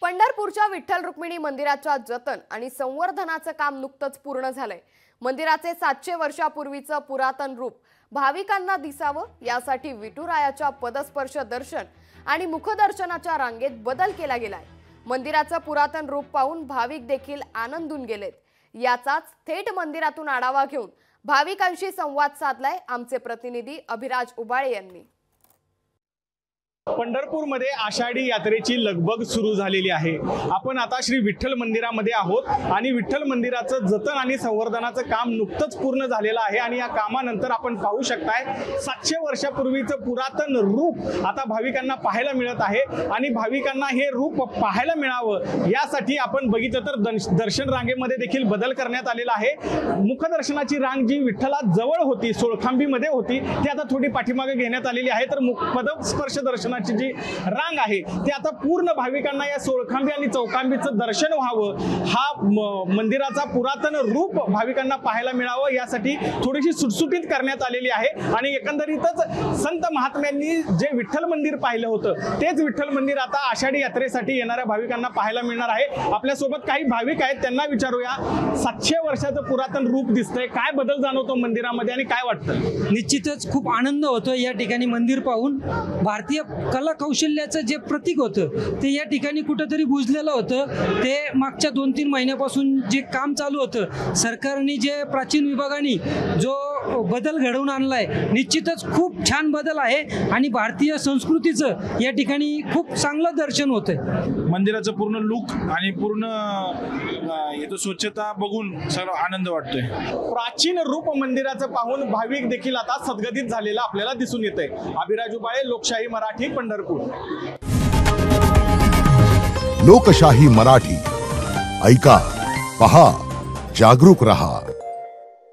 पंढरपूरच्या विठ्ठल रुक्मिणी मंदिराच्या जतन आणि संवर्धनाचं काम नुकतंच पूर्ण झालंय। मंदिराचे 700 वर्षापूर्वीचं पुरातन रूप भाविकांना दिसावं यासाठी विठुरायाच्या पदस्पर्श दर्शन आणि मुखदर्शनाच्या रांगेत बदल केला गेलाय। मंदिराचं पुरातन रूप पाहून भाविक देखील आनंदून गेलेत। याचाच थेट मंदिरातून आढावा घेऊन भाविकांशी संवाद साधलाय आमचे प्रतिनिधी अभिराज उबाळे यांनी। पंढरपूरमध्ये आषाढी यात्रेची लगबग सुरू झालेली आहे। आपण आता श्री विठ्ठल मंदिरामध्ये आहोत आणि विठ्ठल मंदिराचं जतन आणि संवर्धनाचं काम नुकतंच पूर्ण झालेलं आहे आणि या कामानंतर आपण पाहू शकताय 700 वर्षापूर्वीचं पुरातन रूप आता भाविकांना पाहायला मिळत आहे आणि भाविकांना हे रूप पाहायला मिळावं यासाठी आपण बघितलं तर दर्शन रांगेमध्ये देखील बदल करण्यात आलेला आहे। मुखदर्शनाची रांग जी विठ्ठला जवळ होती सोळखांबीमध्ये होती ती आता थोडी पाठीमागे घेण्यात आलेली आहे, तर पदस्पर्श दर्शन जी रांग आहे ते आता पूर्ण भाविकांना या सोळखांबी आणि चौखांबीचं दर्शन व्हावं, हा मंदिराचा पुरातन रूप भाविकांना पाहायला मिळावं यासाठी थोडीशी सुटसुटीत करण्यात आलेली आहे। आणि एकंदरीतच संत महात्म्यांनी जे विठ्ठल मंदिर पाहिलं होतं तेच विठ्ठल मंदिर आता आषाढी यात्रेसाठी येणाऱ्या भाविकांना पाहायला मिळणार आहे। आपल्या सोबत काही भाविक आहेत, त्यांना विचारूया 700 वर्षाचं पुरातन रूप दिसतंय, काय बदल जाणवतो मंदिरामध्ये आणि काय वाटतं? निश्चितच खूप आनंद होतो या ठिकाणी मंदिर पाहून। भारतीय कला कौशल्याचं जे प्रतीक होतं ते या ठिकाणी कुठेतरी बुजलेलं होतं। ते मागच्या 2-3 महिन्यापासून जे काम चालू होतं, सरकारने जे प्राचीन विभागाने जो बदल घडवून आणलाय, निश्चितच खूप छान बदल आहे आणि भारतीय संस्कृतीचं या ठिकाणी खूप चांगलं दर्शन होतंय। मंदिराचं पूर्ण लुक आणि पूर्ण इथं स्वच्छता बघून सर्व आनंद वाटतोय। प्राचीन रूप मंदिराचं पाहून भाविक देखील आता सद्गदित झालेला आपल्याला दिसून येतंय। अभिराज उबाळे, लोकशाही मराठी, पंढरपूर। लोकशाही मराठी, ऐका, पहा, जागरूक रहा।